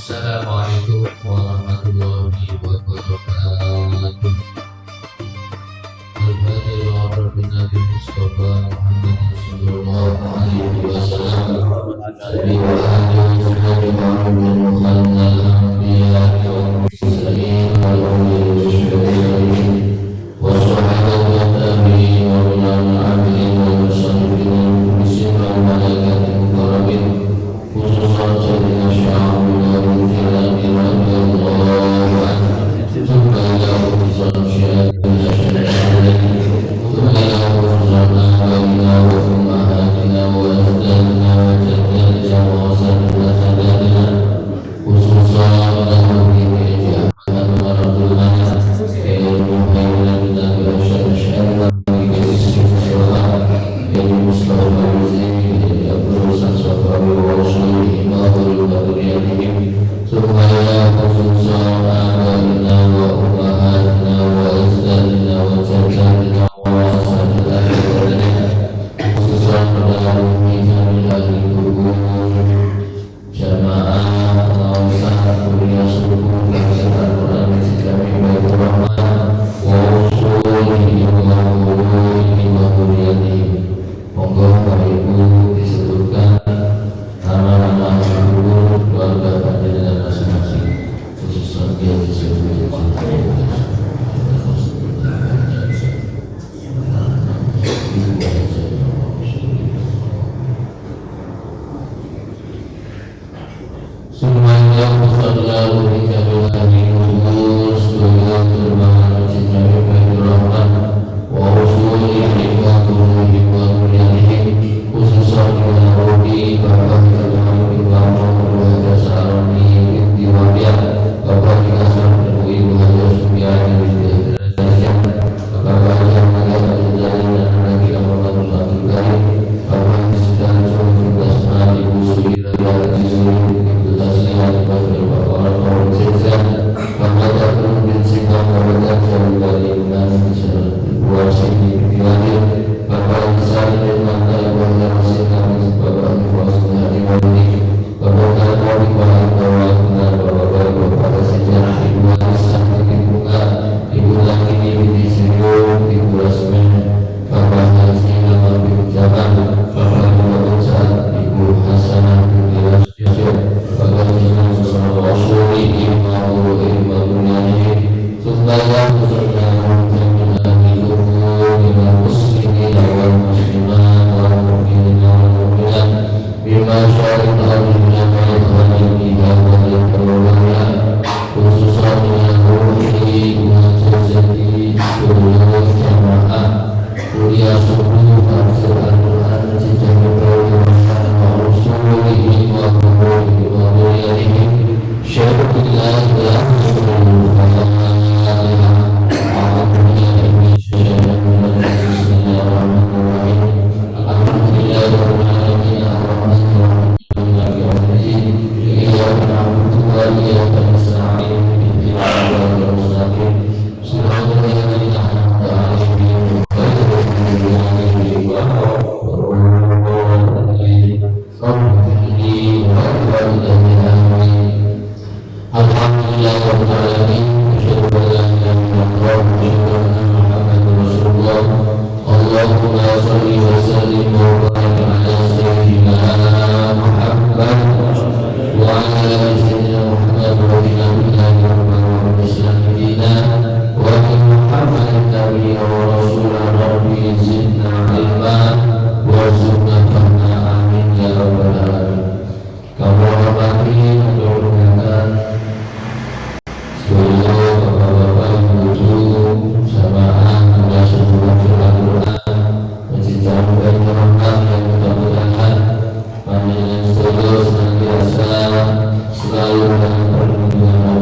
Assalamualaikum warahmatullahi wabarakatuh. Al-Fatihah Nabi Mustafa Muhammad sallallahu alaihi wasallam. Selalu dalam perlindungan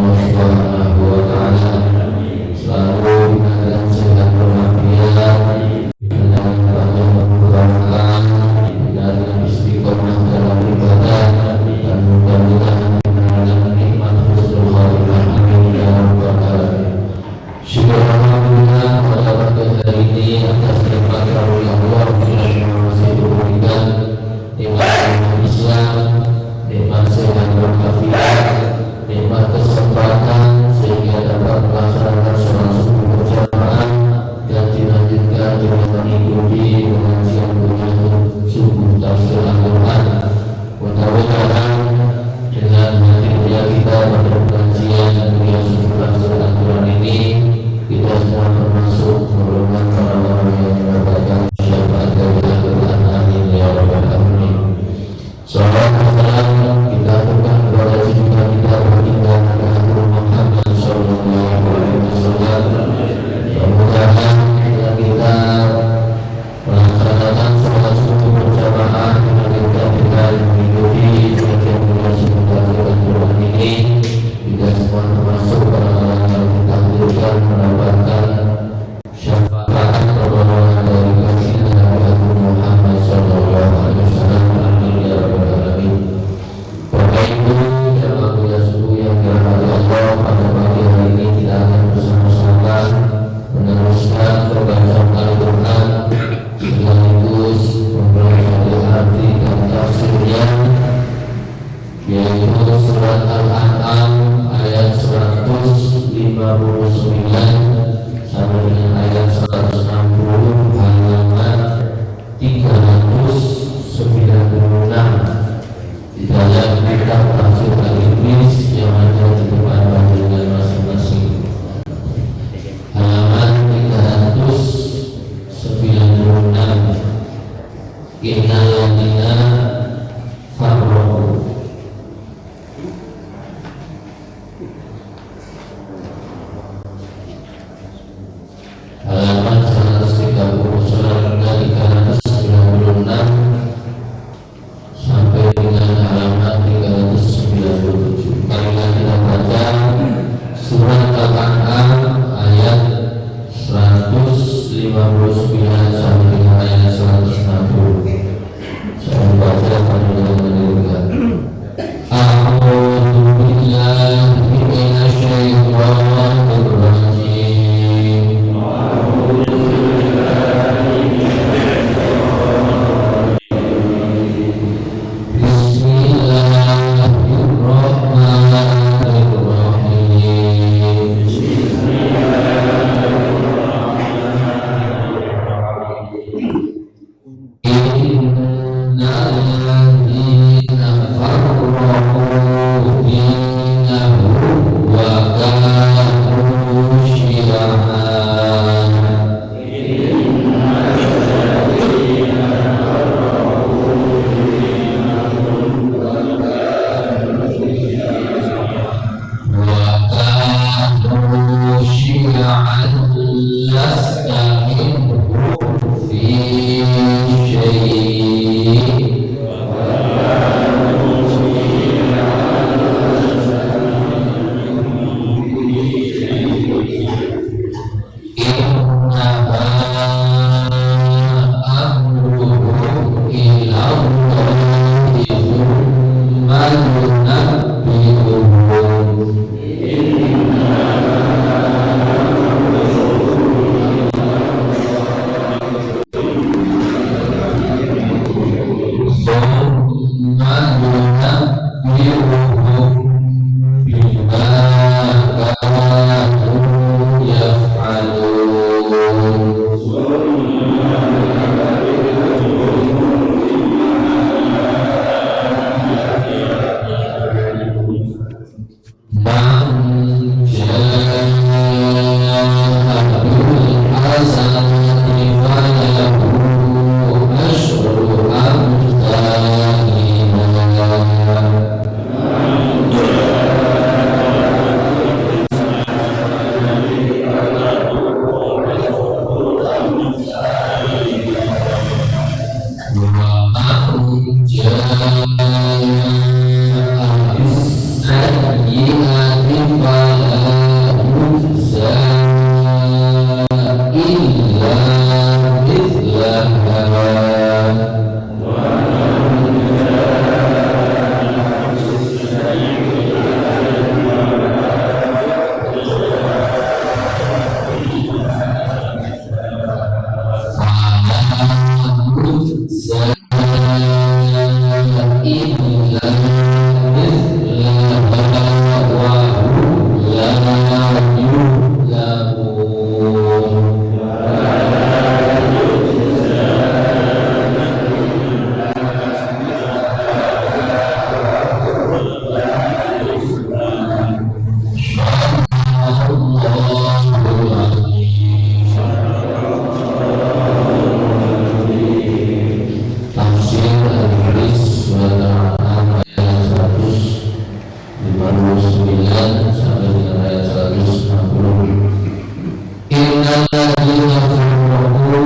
129 sampai dengan ayat 160. Innal ladzina farraqu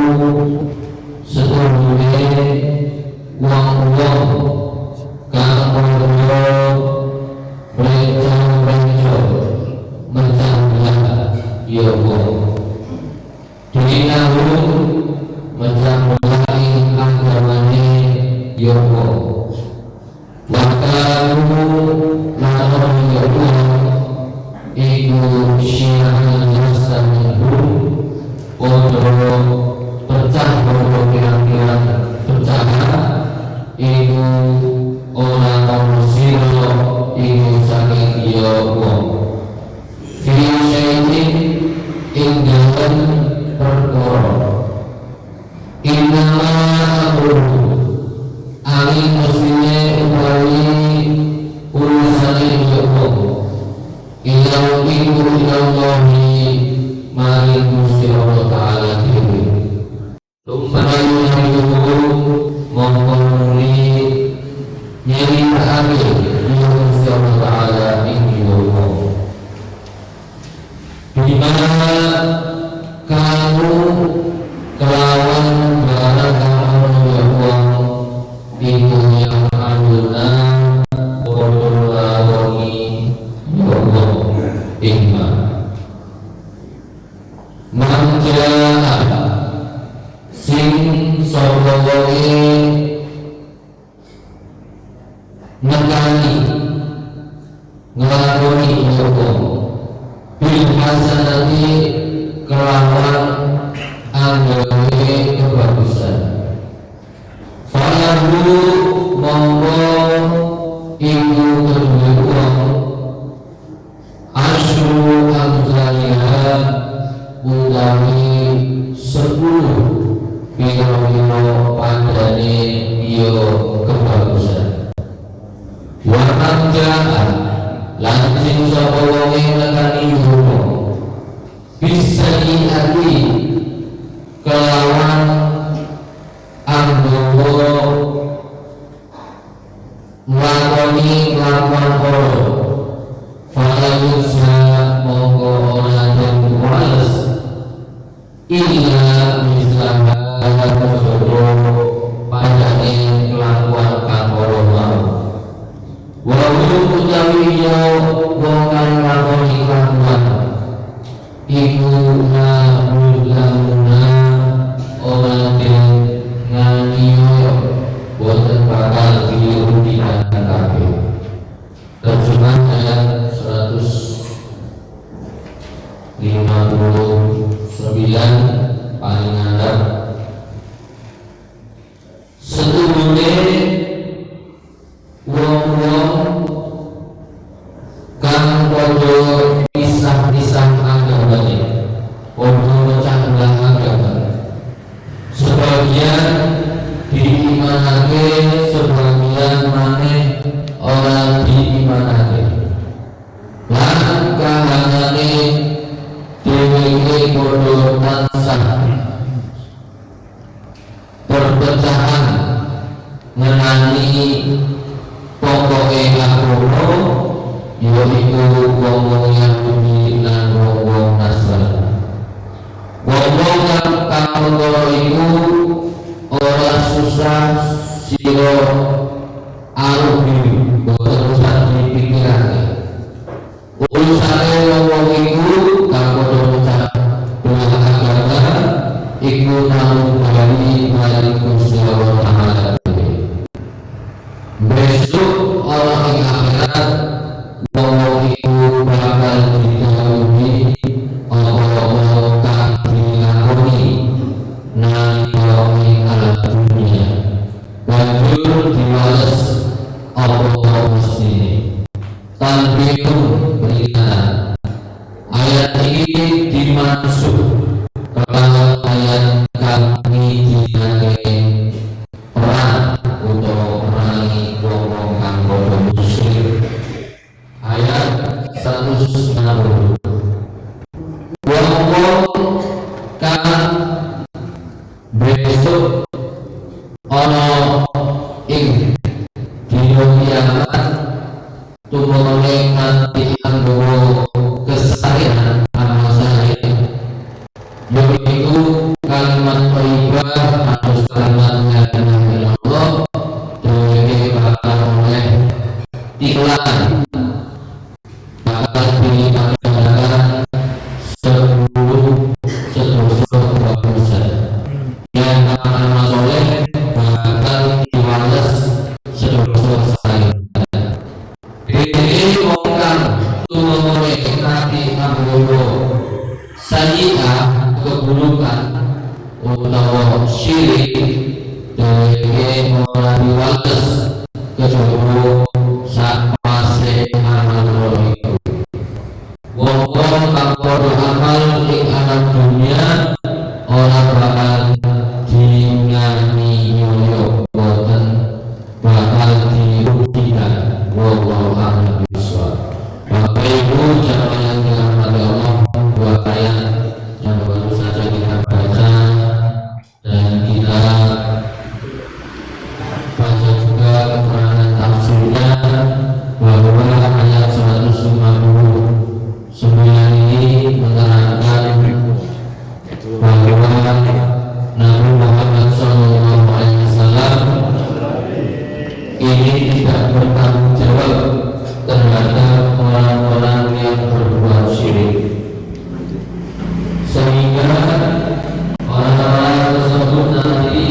setuhune wong-wong kang padha rencang-rencang mencang-mencang ya wong dinahu mencang-mencang agamane ya wong wakalu lawan ya wong iku syi'an yastamihu padha pecah padha pirang-pirang pecah iku ora ono sira iku saking ya wong fi syai'in ing dalem perkara innama amruhu ali mestine utawi urusane ya wong ilau iku ilallahi maring Gusti Allah Ta'ala dhewe tumpayu nyariku mongko nuli nyeritakake Gusti Allah Ta'ala ing wong dimana kamu kelawan barang kamu ya wong iku yang aduna kodolawani ya wong ingma manjaa sing sobawae nekani ngelakoni ya wong bil hasanati kelawan anggawe kebagusan falahu mongko iku kedua wong asyru amsalihha utawi 10 piro-piro pandane yo kebagusan wa manjaa lan sing sapa wonge nekani hukum bisa diarti kelawan anggowo nglakoni kelakuan ora falayusha mongko ora den wales illa mislaha kosodo padane kelakuan kang ora mau wa utawi yo wong kang nglakoni kelakuan iku na orang yang nganiyo boten bakal diudikan kabeh. Terjemah ayat 159 paling ngarep setuhune wong-wong kang padha pisah-pisah agamane padha pecah belah agama sebagian diimanake sebagian maneh ora diimanake lan kahanane dheweke padha tansah perpecahan ngenani pokoke agama yaiku wong-wong Yahudi lan wong-wong Nasrani. Wong-wong kang perkara iku ora susah sira arupi boten usah dipikirake. Urusane wong-wong iku kang padha pecah belah agama iku namung bali Gusti Allah Ta'ala. Besok orang ing akhirat wong iku bakal didhawuhi apa-apa kang dilakoni nalika ing alam dunia banjur diwales apa mestine tanbihun peringatan ayat ini dimaksud kelawan ayat kang ngijinake perang utawa merangi wong-wong kang padha musyrik ayat 160 wong-wong kang besok ana ing dina kiamat tumone nganti sayi'ah keburukan utawa syirik dheweke ora diwales kejaba sak pase amal iku. Wong-wong kang padha amal ing alam dunia ora bakal dingani nyoyo boten bakal dirugikan. Wallahu a'lam bishawab. Bapak Ibu jamaah yang dirahmati Allah, dua ayat yang baru saja kita baca dan kita baca juga keterangan tafsirnya, bahwa ayat 159 ini menerangkan bahwa Nabi Muhammad SAW ini tidak bertanggung jawab terhadap orang-orang yang berbuat syirik, sehingga orang-orang tersebut nanti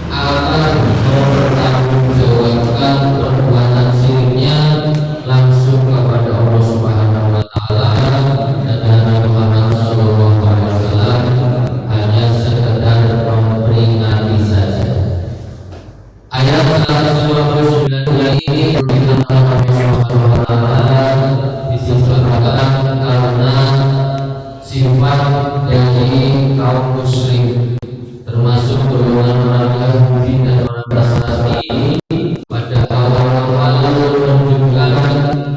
akan mempertanggungjawabkan perbuatan syiriknya langsung kepada Allah Subhanahu wa Ta'ala, dan Nabi Muhammad SAW hanya sekedar memperingati saja. Ayat 129 ini dikatakan disebabkan karena sifat dari kaum musyrik, termasuk golongan orang Yahudi dan orang Nasrani pada awal-awal menunjukkan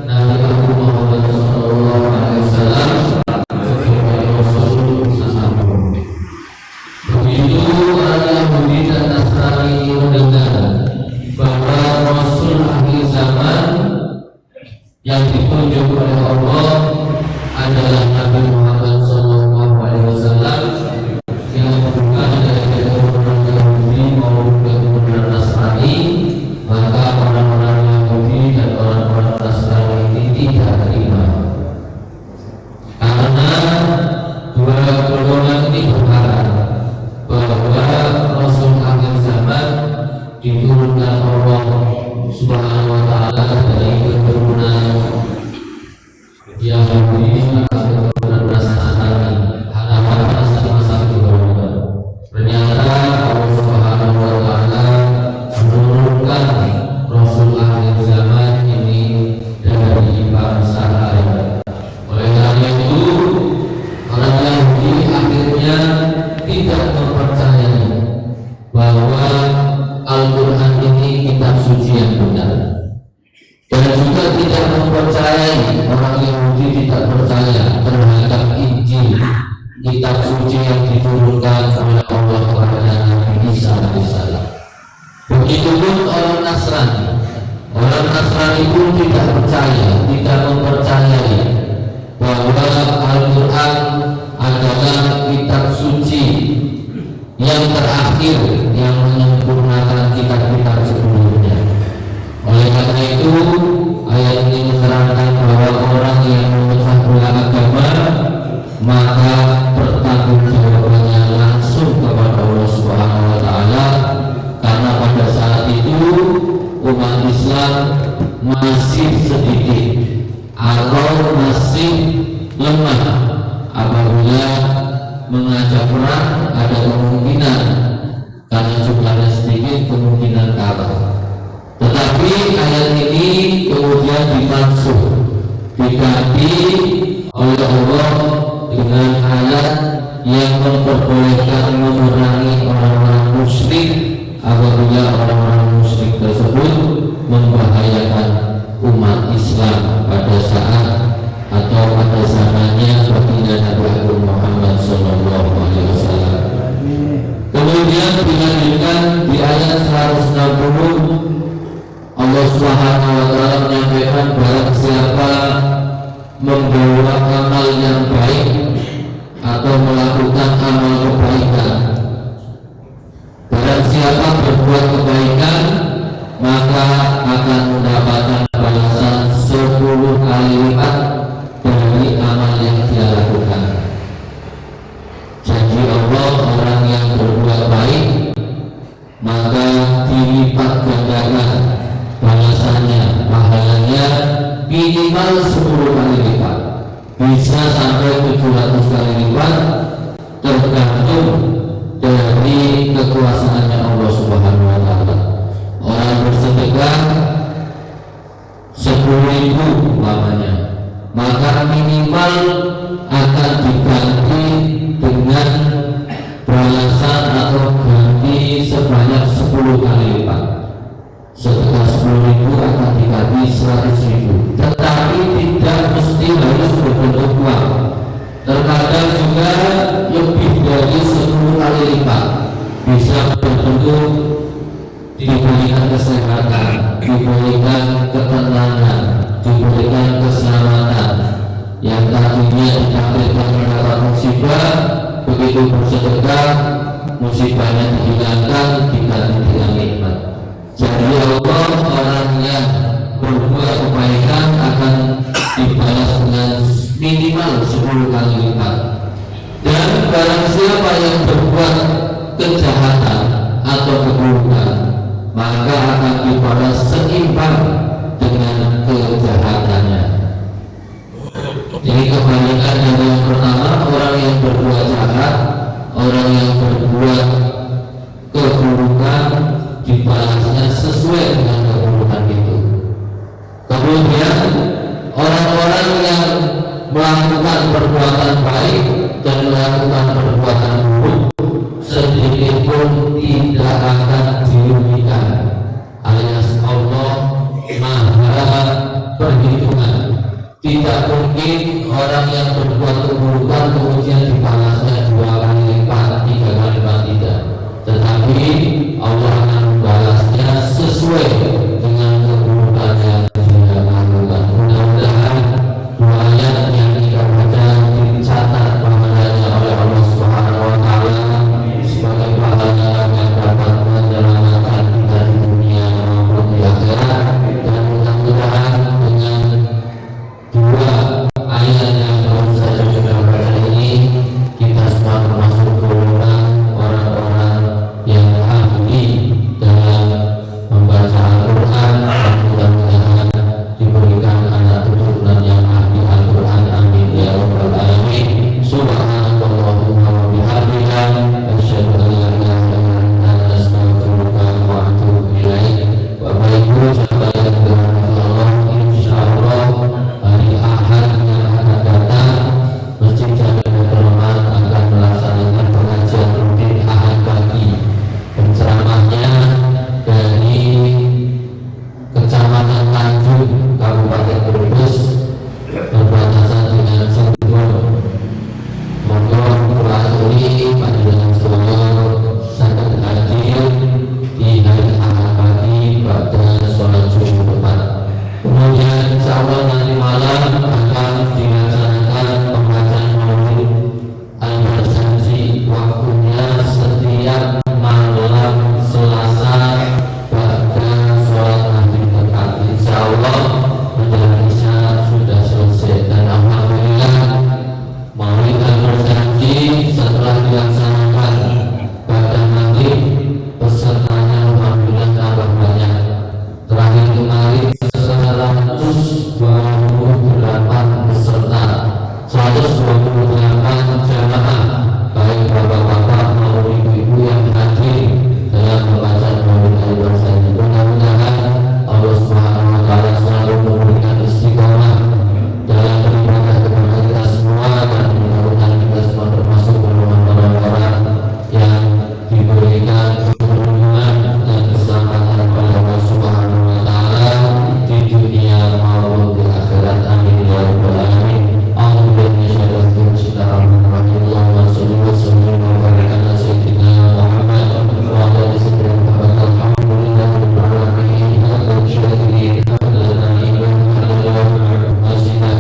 Nabi Muhammad SAW sebagai Rasul sesama. Begitu orang Yahudi dan Nasrani mendengar bahwa Rasul akhir zaman yang ditunjuk oleh Allah adalah Nabi Muhammad SAW yang bukan dari keturunan Yahudi maupun keturunan Nasrani, maka orang-orang Yahudi dan orang-orang Nasrani ini tidak terima, karena dua golongan ini berharap bahwa Rasul akhir zaman diturunkan Allah Subhanahu wa Ta'ala dari keturunan Yahudi atau keturunan Nasrani. Harapan sama-sama golongan. Ternyata Allah Subhanahu wa Ta'ala menurunkan Rasul akhir zaman ini dari bangsa lain. Oleh karena itu, orang Yahudi akhirnya tidak mempercayai bahwa Al-Quran ini kitab suci yang benar, dan juga tidak mempercayai, orang Yahudi tidak percaya terhadap Injil, kitab suci yang diturunkan oleh Allah kepada Nabi Isa alaihissalam. Begitupun orang Nasrani pun tidak percaya, tidak mempercayai bahwa Al-Quran adalah kitab suci yang terakhir yang menyempurnakan kitab-kitab sebelumnya. Oleh karena itu, ayat ini menerangkan bahwa orang yang memecah belah agama maka pertanggungjawabannya langsung kepada Allah Subhanahu wa Ta'ala, karena pada saat itu umat Islam masih sedikit atau masih lemah. Apabila mengajak perang ada kemungkinan, karena jumlahnya sedikit, kemungkinan kalah. Tetapi ayat ini kemudian dimansuh, diganti oleh Allah dengan ayat yang memperbolehkan memerangi orang-orang musyrik apabila orang-orang musyrik tersebut membahayakan umat Islam pada saat atau pada zamannya baginda Nabi Muhammad SAW. Kemudian dilanjutkan di ayat 160, Allah Subhanahu wa Ta'ala menyampaikan barang siapa membawa amal yang baik atau melakukan amal kebaikan, barang siapa berbuat kebaikan maka akan mendapatkan balasan 10 kali lipat dari amal yang dia lakukan. Janji Allah, orang yang berbuat baik maka dilipat gandakan balasannya, pahalanya minimal 10 kali lipat. bisa sampai 700 kali lipat, tergantung dari kekuasaannya Allah Subhanahu wa Ta'ala. Orang bersedekah 10.000 umpamanya, maka minimal akan diganti dengan balasan atau ganti sebanyak 10 kali lipat. Setelah 10.000 akan diganti 100.000, tetapi tidak mesti harus berbentuk uang. Terkadang juga lebih dari 10 kali lipat, bisa berbentuk diberikan kesehatan, diberikan ketenangan, diberikan keselamatan. Yang tadinya ditakdirkan mendapat musibah, begitu bersedekah musibahnya dihilangkan, diganti dengan nikmat. Jadi Allah, orang yang berbuat kebaikan akan dibalas dengan minimal 10 kali lipat. Dan barang siapa yang berbuat kejahatan atau keburukan, maka akan dibalas seimbang dengan kejahatannya. Jadi kebalikan dari yang pertama, orang yang berbuat jahat, orang yang berbuat keburukan dibalasnya sesuai dengan keburukan itu. Kemudian orang-orang yang melakukan perbuatan baik dan melakukan perbuatan buruk sedikit pun tidak akan dirugikan, alias Allah Maha Perhitungan. Tidak mungkin orang yang berbuat keburukan kemudian dibalasnya 2 kali lipat, 3 kali lipat, tidak. Tetapi Allah akan membalasnya sesuai dengan keburukan yang dia lakukan. Mudah-mudahan 2 ayat yang kita baca dicatat pahalanya oleh Allah Subhanahu wa Ta'ala sebagai pahala yang dapat menyelamatkan kita di dunia maupun di akhirat. Dan mudah-mudahan dengan 2 ayat yang baru saja kita baca ini, kita semua termasuk golongan orang-orang yang ahli dalam membaca Al-Quran, dan mudah-mudahan diberikan anak keturunan yang ahli Al-Quran. Amin ya rabbal alamin. Subhanallahumma wa bihamdika, asyhadu an la ilaha illa anta, astaghfiruka wa atubu ilaik. Bapak Ibu sahabat yang dirahmati Allah, insyaallah hari Ahad yang akan datang Masjid Jami Baitur Rahman akan melaksanakan pengajian rutin Ahad pagi. Penceramahnya dari Kecamatan Tanjung, Kabupaten Brebes, berbatasan dengan Cirebon. Monggo kula aturi panjenengan sedaya saged hadir di hari Ahad pagi pada sholat subuh tepat. Kemudian insyaallah nanti malam akan dilaksanakan pembacaan maulid al-Barzanji. Waktunya setiap malam Selasa pada sholat maghrib tepat. Insyaallah menjelang isya sudah selesai. Dan alhamdulillah maulid al-Barzanji setelah dilaksanakan pada maghrib, pesertanya alhamdulillah tambah banyak. Terakhir kemarin 128 peserta, 128 jamaah, baik bapak-bapak maupun ibu-ibu yang hadir dalam pembacaan maulid al-Barzanji. Mudah-mudahan Allah Subhanahu wa Ta'ala selalu memberikan istiqomah dalam beribadah kepada kita semua, dan mudah-mudahan kita semua termasuk golongan orang-orang yang diberikan perlindungan dan keselamatan oleh Allah Subhanahu wa Ta'ala di dunia maupun di akhirat. Amin ya rabbal alamin. Allahumma shalli wa sallim wa barik ala sayyidina Muhammad wa ala ali sayyidina Muhammad. Alhamdulillah rabbil alamin. Hamdan syakirin, hamdan naiman, hamdan wasinan.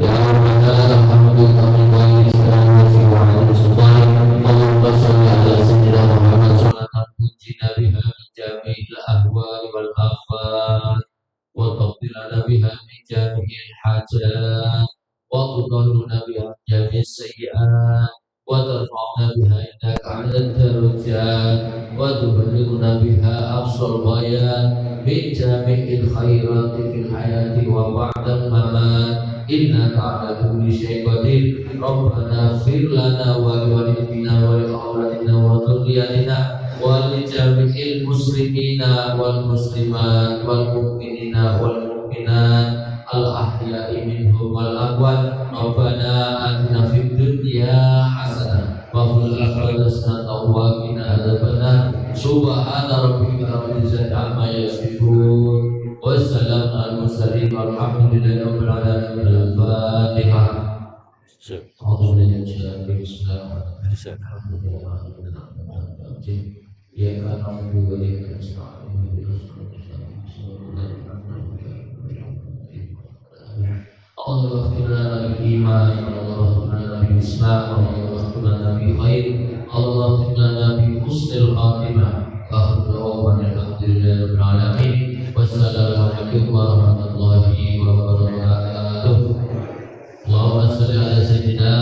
Ya rabbana alhamdulillah min ghairi istirahatin wa ala sultan. Allahumma shalli ala sayyidina Muhammad salatan tunjina biha min jami'il ahwali wal afat, wa taqdirana biha min jami'il hajat, wa tudalluna biha min jami'is sayyi'at, wa tarfa'una biha indaka 'ala darajat, wa tuballighuna biha aqsal ghayat min jami'il khairati fil hayati wa ba'dal mamat. innaka ala kulli syai'in qadir. Rabbana ighfir lana wa liwalidina wa li aulatina wa dhurriyyatina wa li jami'il muslimina wal muslimat wal mu'minina wal mu'minat al-ahya'i minhum wal amwat. Rabbana atina fid dunya hasanah wa fil akhirati hasanah wa qina adzabannar. Subhana rabbika rabbil izzati amma yasifun. Wassalamu ala mursalin walhamdulillahi rabbil alamin. Al-Fatihah. A'udzu billahi minasyaitonir rajim. Bismillahirrahmanirrahim. Ya kana wa ya Allah firman iman, Allah firman Islam, Allah firman khair, Allah firman husnul khatimah. Alhamdulillahirabbil alamin. Wassalamualaikum warahmatullahi wabarakatuh. Allahumma shalli ala sayyidina